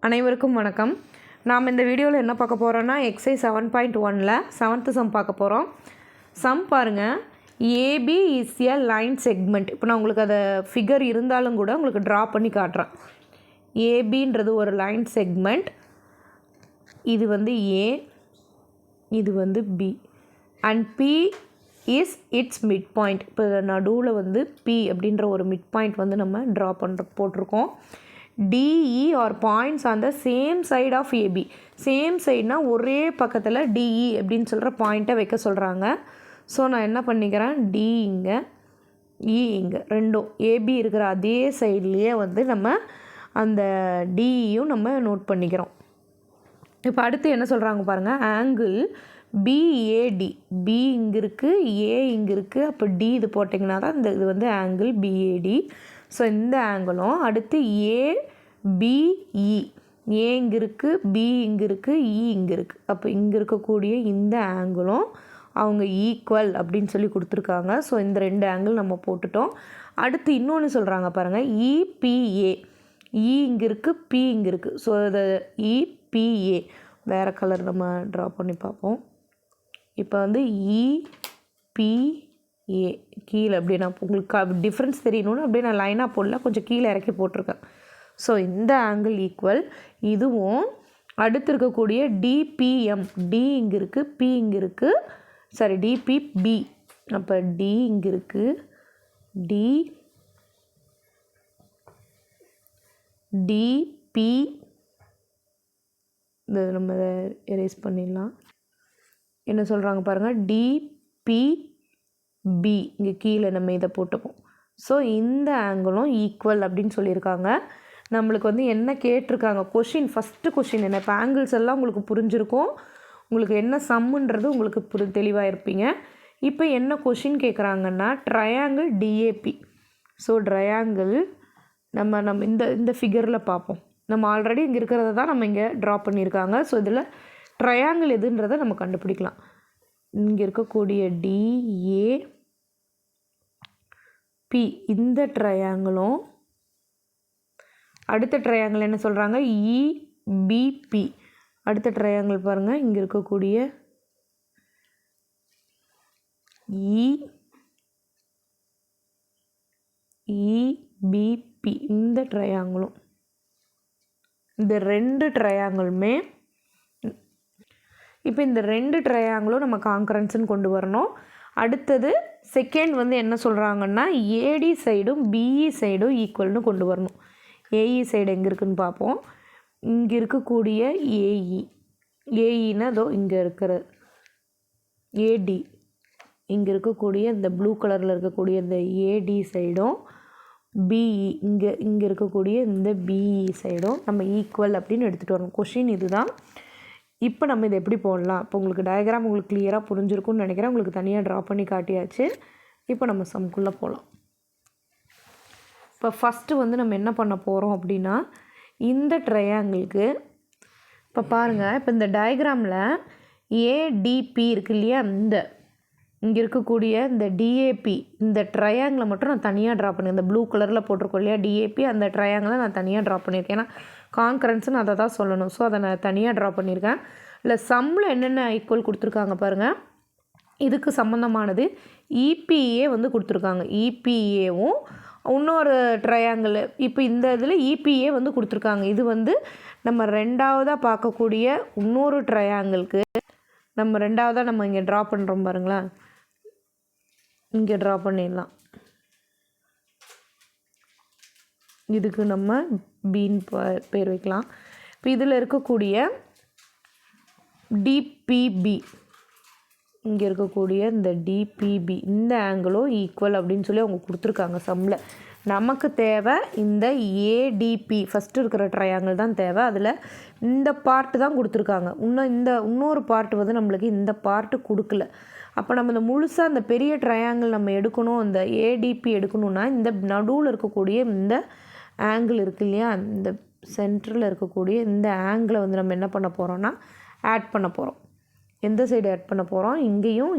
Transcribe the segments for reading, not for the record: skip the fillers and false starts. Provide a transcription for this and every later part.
அனைவருக்கும் வணக்கம். நாம் இந்த வீடியோவில் என்ன பார்க்க போகிறோன்னா எக்ஸைஸ் 7.1ல் 7th சம் பார்க்க போகிறோம். சம் பாருங்கள். AB is a line segment. இப்போ நான் உங்களுக்கு அதை ஃபிகர் இருந்தாலும் கூட உங்களுக்கு ட்ரா பண்ணி காட்டுறேன். ஏபின்றது ஒரு லைன் செக்மெண்ட். இது வந்து ஏ, இது வந்து B and B is its midpoint. இப்போ நடுவில் வந்து பி அப்படின்ற ஒரு மிட் பாயிண்ட் வந்து நம்ம ட்ரா போட்டிருக்கோம். DE or points on the same side of AB. Same சைட்னா ஒரே பக்கத்தில் DE அப்படின்னு சொல்கிற பாயிண்ட்டை வைக்க சொல்கிறாங்க. ஸோ நான் என்ன பண்ணிக்கிறேன், D இங்கே, E இங்கே, ரெண்டும் AB இருக்கிற அதே சைட்லேயே வந்து நம்ம அந்த DEயும் நம்ம நோட் பண்ணிக்கிறோம். இப்போ அடுத்து என்ன சொல்கிறாங்க பாருங்கள். Angle BAD. B இங்கே இருக்குது, A இங்கே இருக்குது. அப்போ D இது போட்டிங்கன்னா தான் இது வந்து ஆங்கிள் BAD. ஸோ இந்த ஆங்கிளும் அடுத்து ABE. ஏ இங்கே இருக்குது, B இங்கே இருக்குது, E இங்கே இருக்குது. அப்போ இங்கே இருக்கக்கூடிய இந்த ஆங்கிளும் அவங்க ஈக்குவல் அப்படின்னு சொல்லி கொடுத்துருக்காங்க. ஸோ இந்த ரெண்டு ஆங்கிள் நம்ம போட்டுட்டோம். அடுத்து இன்னொன்று சொல்கிறாங்க பாருங்கள். EPA. E இங்கே இருக்குது, P இங்கே இருக்குது. ஸோ இது EPA வேறு கலர் நம்ம ட்ரா பண்ணி பார்ப்போம். இப்போ வந்து EPA கீழே அப்படியே நான் உங்களுக்கு டிஃப்ரென்ஸ் தெரியணும்னு அப்படியே நான் லைனாக போடல, கொஞ்சம் கீழே இறக்கி போட்டிருக்கேன். ஸோ இந்த ஆங்கிள் ஈக்குவல். இதுவும் அடுத்து இருக்கக்கூடிய DPM. D இங்கே இருக்குது, P இங்கே இருக்குது, சாரி DPB. அப்போ D இங்கே இருக்குது, DP இந்த நம்ம எரேஸ் பண்ணிடலாம். என்ன சொல்கிறாங்க பாருங்கள். DPB இங்கே கீழே நம்ம இதை போட்டுப்போம். ஸோ இந்த ஆங்கிளும் ஈக்குவல் அப்படின்னு சொல்லியிருக்காங்க. நம்மளுக்கு வந்து என்ன கேட்டிருக்காங்க கொஷின், ஃபஸ்ட்டு கொஷின் என்ன, இப்போ ஆங்கிள்ஸ் எல்லாம் உங்களுக்கு புரிஞ்சிருக்கும், உங்களுக்கு என்ன சம்முன்றது உங்களுக்கு தெளிவாக இருப்பீங்க. இப்போ என்ன கொஷின் கேட்குறாங்கன்னா ட்ரையாங்கிள் DAP. ஸோ ட்ரையாங்கிள் நம்ம இந்த ஃபிகரில் பார்ப்போம். நம்ம ஆல்ரெடி இங்கே இருக்கிறத தான் நம்ம இங்கே ட்ரா பண்ணியிருக்காங்க. ஸோ இதில் ட்ரையாங்கிள் எதுன்றதை நம்ம கண்டுபிடிக்கலாம். இங்கே இருக்கக்கூடிய DAP இந்த ட்ரையாங்கிளும் அடுத்த ட்ரையாங்கிள் என்ன சொல்கிறாங்க EBP. அடுத்த ட்ரையாங்கிள் பாருங்கள். இங்கே இருக்கக்கூடிய EBP இந்த ட்ரையாங்கிளும், இந்த ரெண்டு ட்ரையாங்கிளுமே இப்போ இந்த ரெண்டு ட்ரையாங்கிளும் நம்ம கான்கரன்ஸ்ன்னு கொண்டு வரணும். அடுத்தது செகண்ட் வந்து என்ன சொல்கிறாங்கன்னா AD சைடும் BE சைடும் ஈக்குவல்னு கொண்டு வரணும். AE சைடு எங்கே இருக்குதுன்னு பார்ப்போம். இங்கே இருக்கக்கூடிய AEனா அதோ இங்கே இருக்கிற AD, இங்கே இருக்கக்கூடிய இந்த ப்ளூ கலரில் இருக்கக்கூடிய இந்த AD சைடும் BE இங்கே இருக்கக்கூடிய இந்த BE சைடும் நம்ம ஈக்குவல் அப்படின்னு எடுத்துகிட்டு வரணும். கொஷின் இதுதான். இப்போ நம்ம இதை எப்படி போடலாம், இப்போ உங்களுக்கு டயக்ராம் உங்களுக்கு கிளியராக புரிஞ்சிருக்கும்னு நினைக்கிறேன். உங்களுக்கு தனியாக ட்ரா பண்ணி காட்டியாச்சு. இப்போ நம்ம சம்குள்ளே போகலாம். இப்போ ஃபஸ்ட்டு வந்து நம்ம என்ன பண்ண போகிறோம் அப்படின்னா இந்த ட்ரையாங்கிளுக்கு இப்போ பாருங்கள். இப்போ இந்த டயக்ராமில் ADP இருக்கு இல்லையா, இங்கே இருக்கக்கூடிய இந்த DAP இந்த ட்ரையாங்கிளை மட்டும் நான் தனியாக ட்ரா பண்ணியிருக்கேன். இந்த ப்ளூ கலரில் போட்டிருக்கோம் இல்லையா DAP, அந்த ட்ரையாங்கிளை நான் தனியாக ட்ரா பண்ணியிருக்கேன். ஏன்னா கான்கரன்ஸ்னு அதை தான் சொல்லணும். ஸோ அதை நான் தனியாக ட்ரா பண்ணியிருக்கேன். இல்லை சம்மில் என்னென்ன ஈக்குவல் கொடுத்துருக்காங்க பாருங்கள். இதுக்கு சம்மந்தமானது EPA வந்து கொடுத்துருக்காங்க. EPAவும் இன்னொரு ட்ரையாங்கிள் இப்போ இந்த இதில் EPA வந்து கொடுத்துருக்காங்க. இது வந்து நம்ம ரெண்டாவதாக பார்க்கக்கூடிய இன்னொரு ட்ரையாங்கிளுக்கு நம்ம ரெண்டாவதாக நம்ம இங்கே ட்ரா பண்ணுறோம் பாருங்களேன். இங்கே ட்ரா பண்ணிடலாம். இதுக்கு நம்ம பீன் பேர் வைக்கலாம். இப்போ இதில் இருக்கக்கூடிய DPB இங்கே இருக்கக்கூடிய இந்த DPB இந்த ஆங்கிளும் ஈக்குவல் அப்படின்னு சொல்லி அவங்க கொடுத்துருக்காங்க சம்மில். நமக்கு தேவை இந்த ADP ஃபஸ்ட்டு இருக்கிற ட்ரையாங்கிள் தான் தேவை. அதில் இந்த பார்ட்டு தான் கொடுத்துருக்காங்க. இன்னொரு பார்ட்டு வந்து நம்மளுக்கு இந்த பார்ட்டு கொடுக்கல. அப்போ நம்ம இந்த முழுசாக இந்த பெரிய ட்ரையாங்கிள் நம்ம எடுக்கணும், இந்த ADP எடுக்கணுன்னா இந்த நடுவில் இருக்கக்கூடிய இந்த ஆங்கிள் இருக்கு இல்லையா, இந்த சென்டரில் இருக்கக்கூடிய இந்த ஆங்கிளை வந்து நம்ம என்ன பண்ண போகிறோன்னா ஆட் பண்ண போகிறோம். எந்த சைடு ஆட் பண்ண போகிறோம், இங்கேயும்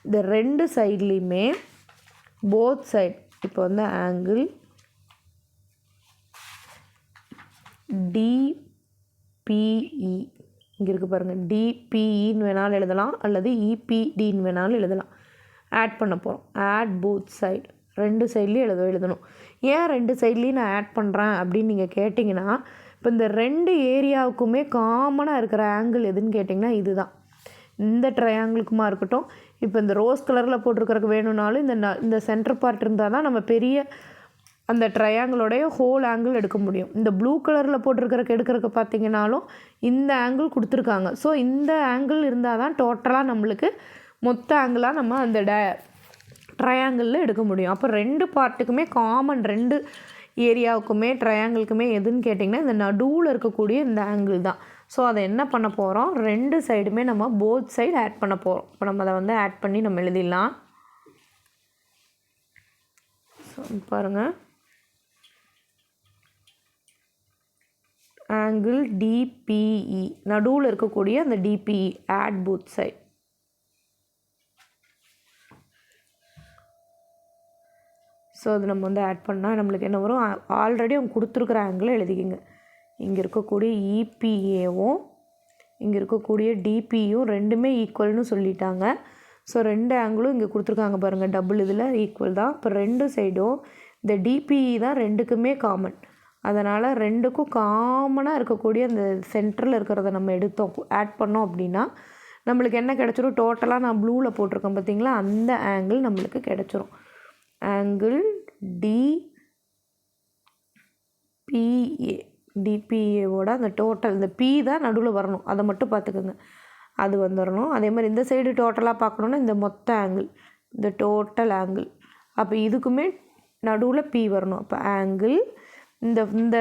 இந்த ரெண்டு சைட்லேயுமே போத் சைட் இப்போ வந்து ஆங்கிள் டிபிஇ இங்கே இருக்குது பாருங்கள், டிபிஇன்னு வேணாலும் எழுதலாம் அல்லது இபிடின்னு வேணாலும் எழுதலாம். ஆட் பண்ண போகிறோம். ஆட் போத் சைடு, ரெண்டு சைட்லேயும் எழுதணும். ஏன் ரெண்டு சைட்லேயும் நான் ஆட் பண்ணுறேன் அப்படின்னு நீங்கள் கேட்டிங்கன்னா, இப்போ இந்த ரெண்டு ஏரியாவுக்குமே காமனாக இருக்கிற ஆங்கிள் எதுன்னு கேட்டிங்கன்னா இதுதான். இந்த ட்ரையாங்கிளுக்குமா இருக்கட்டும், இப்போ இந்த ரோஸ் கலரில் போட்டிருக்கிறதுக்கு வேணும்னாலும் இந்த சென்டர் பார்ட் இருந்தால் தான் நம்ம பெரிய அந்த ட்ரையாங்கிளோடைய ஹோல் ஆங்கிள் எடுக்க முடியும். இந்த ப்ளூ கலரில் போட்டிருக்கிறதுக்கு எடுக்கிறதுக்கு பார்த்தீங்கன்னாலும் இந்த ஆங்கிள் கொடுத்துருக்காங்க. ஸோ இந்த ஆங்கிள் இருந்தால் தான் டோட்டலாக நம்மளுக்கு மொத்த ஆங்கிளாக நம்ம அந்த ட்ரையாங்கிளில் எடுக்க முடியும். அப்போ ரெண்டு பார்ட்டுக்குமே காமன், ரெண்டு ஏரியாவுக்குமே ட்ரையாங்கிளுக்குமே எதுன்னு கேட்டிங்கன்னா இந்த நடுவில் இருக்கக்கூடிய இந்த ஆங்கிள் தான். ஸோ அதை என்ன பண்ண போகிறோம், ரெண்டு சைடுமே நம்ம போத் சைடு ஆட் பண்ண போகிறோம். இப்போ நம்ம அதை வந்து ஆட் பண்ணி நம்ம எழுதிடலாம். ஸோ பாருங்கள், ஆங்கிள் டிபிஇ, நடுவில் இருக்கக்கூடிய அந்த DBE, add both side. So அது நம்ம வந்து ஆட் பண்ணால் நம்மளுக்கு என்ன வரும், ஆல்ரெடி அவங்க கொடுத்துருக்குற ஆங்கிளை எழுதிக்கிங்க. இங்கே இருக்கக்கூடிய இபிஏவும் இங்கே இருக்கக்கூடிய டிபியும் ரெண்டுமே ஈக்குவல்னு சொல்லிட்டாங்க. ஸோ ரெண்டு ஆங்கிளும் இங்கே கொடுத்துருக்காங்க பாருங்கள், டபுள் இதில் ஈக்குவல் தான். இப்போ ரெண்டு சைடும் இந்த டிபிஇ தான் ரெண்டுக்குமே காமன். அதனால் ரெண்டுக்கும் காமனாக இருக்கக்கூடிய அந்த சென்டரில் இருக்கிறத நம்ம எடுத்தோம், ஆட் பண்ணோம் அப்படின்னா நம்மளுக்கு என்ன கிடச்சிரும், டோட்டலாக நான் ப்ளூவில் போட்டிருக்கேன் பார்த்தீங்களா, அந்த ஆங்கிள் நம்மளுக்கு கிடச்சிரும். ஆங்கிள் டிபிஏ, டிபிஏவோட அந்த டோட்டல், இந்த பி தான் நடுவில் வரணும், அதை மட்டும் பார்த்துக்கோங்க, அது வந்துடணும். அதே மாதிரி இந்த சைடு டோட்டலாக பார்க்கணுன்னா இந்த மொத்த ஆங்கிள், இந்த டோட்டல் ஆங்கிள், அப்போ இதுக்குமே நடுவில் பி வரணும். அப்போ ஆங்கிள் இந்த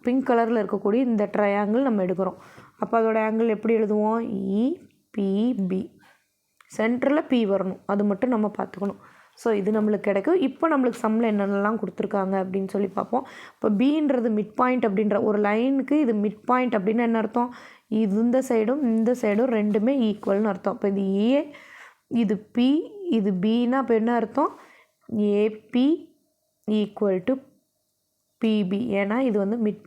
பிங்க் கலரில் இருக்கக்கூடிய இந்த ட்ரையாங்கிள் நம்ம எடுக்கிறோம். அப்போ அதோடய ஆங்கிள் எப்படி எழுதுவோம், இபிபி, சென்டரில் பி வரணும், அது மட்டும் நம்ம பார்த்துக்கணும். ஸோ இது நம்மளுக்கு கிடைக்கும். இப்போ நம்மளுக்கு சம்மில் என்னென்னலாம் கொடுத்துருக்காங்க அப்படின்னு சொல்லி பார்ப்போம். இப்போ பின்றது மிட் பாயிண்ட் அப்படின்ற ஒரு லைனுக்கு இது மிட் பாயிண்ட் அப்படின்னு என்ன அர்த்தம், இது இந்த சைடும் ரெண்டுமே ஈக்குவல்னு அர்த்தம். இப்போ இது ஏ, இது பி, இது பின்னா இப்போ என்ன அர்த்தம், ஏபி ஈக்குவல் டு பிபி, ஏன்னா இது வந்து மிட்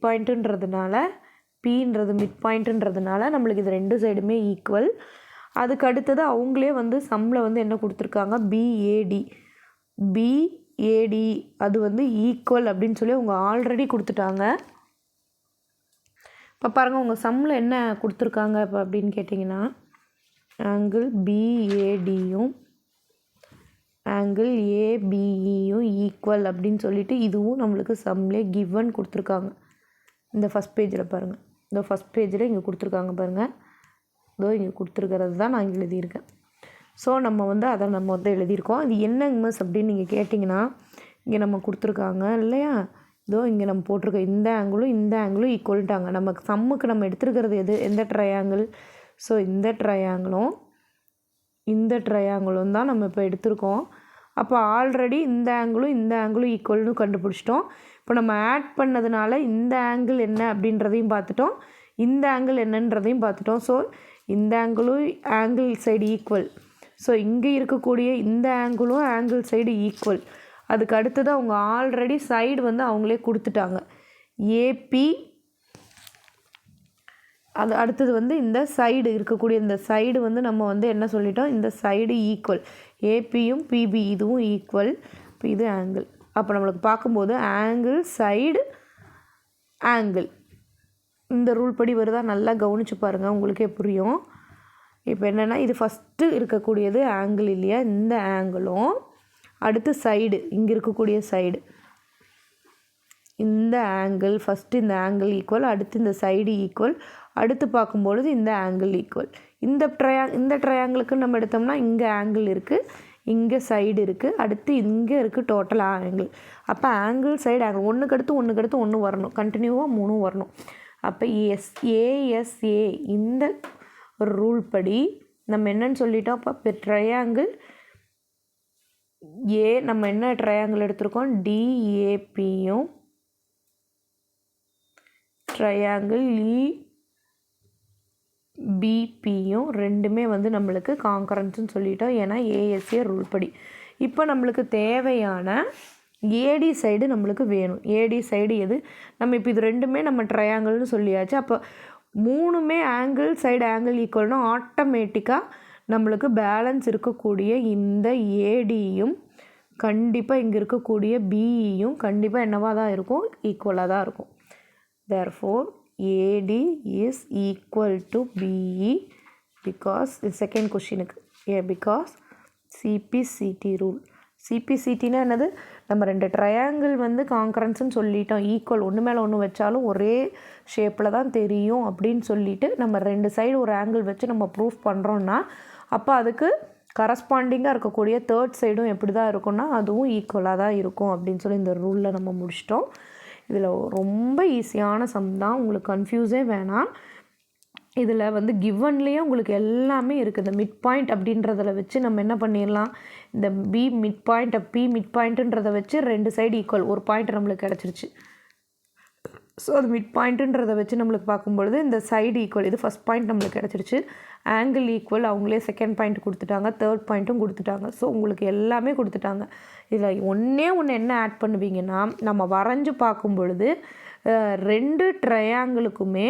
பாயிண்ட்டுன்றதுனால, பின்றது மிட் பாயிண்ட்டுன்றதுனால நம்மளுக்கு இது ரெண்டு சைடுமே ஈக்குவல். அதுக்கு அடுத்தது அவங்களே வந்து சம்மில் வந்து என்ன கொடுத்துருக்காங்க, பிஏடி அது வந்து ஈக்குவல் அப்படின்னு சொல்லி அவங்க ஆல்ரெடி கொடுத்துட்டாங்க. இப்போ பாருங்கள் உங்கள் சம்மில் என்ன கொடுத்துருக்காங்க இப்போ அப்படின்னு கேட்டிங்கன்னா, ஆங்கிள் பிஏடியும் ஆங்கிள் ஏபிஇயும் ஈக்குவல் அப்படின்னு சொல்லிட்டு இதுவும் நம்மளுக்கு சம்மிலே கிவன் கொடுத்துருக்காங்க. இந்த ஃபஸ்ட் பேஜில் பாருங்கள், இந்த ஃபஸ்ட் பேஜில் இங்கே கொடுத்துருக்காங்க பாருங்கள், இதோ இங்கே கொடுத்துருக்கிறது தான் நான் இங்கே எழுதியிருக்கேன். ஸோ நம்ம வந்து அதை நம்ம வந்து எழுதியிருக்கோம். இது என்னங்க மிஸ் அப்படின்னு நீங்கள் கேட்டிங்கன்னா, இங்கே நம்ம கொடுத்துருக்காங்க இல்லையா, இதோ இங்கே நம்ம போட்டிருக்க இந்த ஆங்கிளும் ஈக்குவல்ட்டாங்க. நமக்கு சம்முக்கு நம்ம எடுத்துருக்கிறது எந்த ட்ரையாங்கிள், ஸோ இந்த ட்ரையாங்கிளும் தான் நம்ம இப்போ எடுத்திருக்கோம். அப்போ ஆல்ரெடி இந்த ஆங்கிளும் ஈக்குவல்னு கண்டுபிடிச்சிட்டோம். இப்போ நம்ம ஆட் பண்ணதுனால இந்த ஆங்கிள் என்ன அப்படின்றதையும் பார்த்துட்டோம், இந்த ஆங்கிள் என்னன்றதையும் பார்த்துட்டோம். ஸோ இந்த ஆங்கிள் சைடு ஈக்குவல். ஸோ இங்கே இருக்கக்கூடிய இந்த ஆங்கிள் சைடு ஈக்குவல். அதுக்கு அடுத்தது அவங்க ஆல்ரெடி சைடு வந்து அவங்களே கொடுத்துட்டாங்க, ஏபி. அது அடுத்தது வந்து இந்த சைடு இருக்கக்கூடிய இந்த சைடு வந்து நம்ம வந்து என்ன சொல்லிட்டோம், இந்த சைடு ஈக்குவல், ஏபியும் பிபி இதுவும் ஈக்குவல். இப்போ இது ஆங்கிள். அப்போ நம்மளுக்கு பார்க்கும்போது ஆங்கிள் சைடு ஆங்கிள் இந்த ரூல் படி வருதா, நல்லா கவனித்து பாருங்கள், உங்களுக்கே புரியும். இப்போ என்னென்னா இது ஃபஸ்ட்டு இருக்கக்கூடியது ஆங்கிள் இல்லையா, இந்த ஆங்கிளும் அடுத்து சைடு, இங்கே இருக்கக்கூடிய சைடு, இந்த ஆங்கிள் ஃபஸ்ட்டு இந்த ஆங்கிள் ஈக்குவல், அடுத்து இந்த சைடு ஈக்குவல், அடுத்து பார்க்கும்பொழுது இந்த ஆங்கிள் ஈக்குவல். இந்த ட்ரையாங்கிளுக்கு நம்ம எடுத்தோம்னா இங்கே ஆங்கிள் இருக்குது, இங்கே சைடு இருக்குது, அடுத்து இங்கே இருக்குது டோட்டல் ஆங்கிள். அப்போ ஆங்கிள் சைடு ஆங்கிள் ஒன்றுக்கு அடுத்து ஒன்று வரணும், கண்டினியூவாக 3 வரணும். அப்போ ஏஎஸ்ஏ இந்த ரூல் படி நம்ம என்னன்னு சொல்லிட்டோம், இப்போ ட்ரையாங்கிள் ஏ நம்ம என்ன ட்ரையாங்கிள் எடுத்திருக்கோம், டிஏபியும் ட்ரையாங்கிள் பிபியும் ரெண்டுமே வந்து நம்மளுக்கு காங்கரன்ஸ்னு சொல்லிட்டோம், ஏன்னா ஏஎஸ்ஏ ரூல் படி. இப்போ நம்மளுக்கு தேவையான ஏடி சைடு நம்மளுக்கு வேணும். ஏடி சைடு எது? நம்ம இப்போ இது ரெண்டுமே நம்ம ட்ரையாங்கிள்னு சொல்லியாச்சு. அப்போ 3மே ஆங்கிள் சைடு ஆங்கிள் ஈக்குவல்னா ஆட்டோமேட்டிக்காக நம்மளுக்கு பேலன்ஸ் இருக்கக்கூடிய இந்த ஏடியும் கண்டிப்பாக இங்கே இருக்கக்கூடிய பிஇயும் கண்டிப்பாக என்னவாக தான் இருக்கும்? ஈக்குவலாக தான் இருக்கும். therefore AD is equal to BE because இது செகண்ட் கொஷினுக்கு because CPCT ரூல். சிபிசிடினா என்னது? நம்ம ரெண்டு ட்ரையாங்கிள் வந்து கான்கரன்ஸ்னு சொல்லிட்டோம். ஈக்குவல் ஒன்று மேலே ஒன்று வச்சாலும் ஒரே ஷேப்பில் தான் தெரியும் அப்படின்னு சொல்லிட்டு நம்ம ரெண்டு சைடு ஒரு ஆங்கிள் வச்சு நம்ம ப்ரூஃப் பண்ணுறோன்னா அப்போ அதுக்கு கரஸ்பாண்டிங்காக இருக்கக்கூடிய தேர்ட் சைடும் எப்படி தான் இருக்கும்னா அதுவும் ஈக்குவலாக தான் இருக்கும் அப்படின்னு சொல்லி இந்த ரூலில் நம்ம முடிச்சிட்டோம். இதில் ரொம்ப ஈஸியான சம் தான், உங்களுக்கு கன்ஃபியூஸே வேணாம். இதில் வந்து கிவன்லேயே உங்களுக்கு எல்லாமே இருக்குது. இந்த மிட் பாயிண்ட் அப்படின்றதில் வச்சு நம்ம என்ன பண்ணிடலாம், இந்த B mid point B mid பாயிண்ட்டுன்றதை வச்சு ரெண்டு சைடு ஈக்குவல் ஒரு பாயிண்ட் நம்மளுக்கு கிடச்சிருச்சு. ஸோ அது மிட் பாயிண்ட்டுன்றதை வச்சு நம்மளுக்கு பார்க்கும்பொழுது இந்த சைடு ஈக்குவல், இது ஃபஸ்ட் பாயிண்ட் நம்மளுக்கு கிடச்சிருச்சு. ஆங்கிள் ஈக்குவல் அவங்களே செகண்ட் பாயிண்ட் கொடுத்துட்டாங்க, தேர்ட் பாயிண்ட்டும் கொடுத்துட்டாங்க. ஸோ உங்களுக்கு எல்லாமே கொடுத்துட்டாங்க. இதில் ஒன்றே ஒன்று என்ன ஆட் பண்ணுவீங்கன்னா, நம்ம வரைஞ்சி பார்க்கும் பொழுது ரெண்டு ட்ரையாங்கிளுக்குமே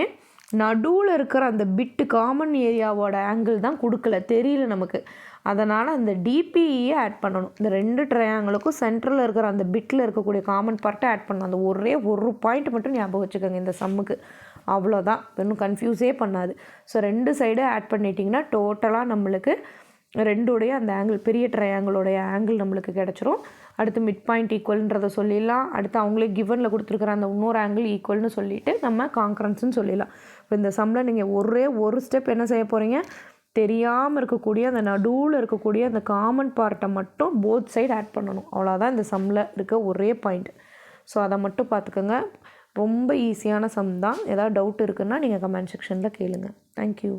நடுவில் இருக்கிற அந்த பிட்டு காமன் ஏரியாவோட ஆங்கிள் தான் கொடுக்கல, தெரியல நமக்கு. அதனால் அந்த டிபிஇயை ஆட் பண்ணணும். இந்த ரெண்டு ட்ரையாங்கிளுக்கும் சென்ட்ரலில் இருக்கிற அந்த பிட்டில் இருக்கக்கூடிய காமன் பார்ட்டை ஆட் பண்ணணும். அந்த ஒரே ஒரு பாயிண்ட் மட்டும் ஞாபகம் வச்சுக்கோங்க இந்த சம்முக்கு. அவ்வளோதான், இன்னும் கன்ஃபியூஸே பண்ணாது. ஸோ ரெண்டு சைடு ஆட் பண்ணிட்டிங்கன்னா டோட்டலாக நம்மளுக்கு ரெண்டுடைய அந்த ஆங்கிள் பெரிய ட்ரையாங்கிளோடைய ஆங்கிள் நம்மளுக்கு கிடச்சிரும். அடுத்து மிட் பாயிண்ட் ஈக்குவல்ன்றதை சொல்லிடலாம். அடுத்து அவங்களே கிவனில் கொடுத்துருக்குற அந்த இன்னொரு ஆங்கிள் ஈக்குவல்னு சொல்லிவிட்டு நம்ம கான்கரன்ஸ்னு சொல்லிடலாம். இப்போ இந்த சம்மில் நீங்கள் ஒரே ஒரு ஸ்டெப் என்ன செய்ய போகிறீங்க, தெரியாமல் இருக்கக்கூடிய அந்த நடுவில் இருக்கக்கூடிய அந்த காமன் பார்ட்டை மட்டும் போத் சைடு ஆட் பண்ணணும். அவ்வளோதான் இந்த சம்மில் இருக்க ஒரே பாயிண்ட். ஸோ அதை மட்டும் பார்த்துக்கோங்க. ரொம்ப ஈஸியான சம் தான். ஏதாவது டவுட் இருக்குன்னா நீங்கள் கமெண்ட் செக்ஷனில் கேளுங்க. தேங்க்யூ.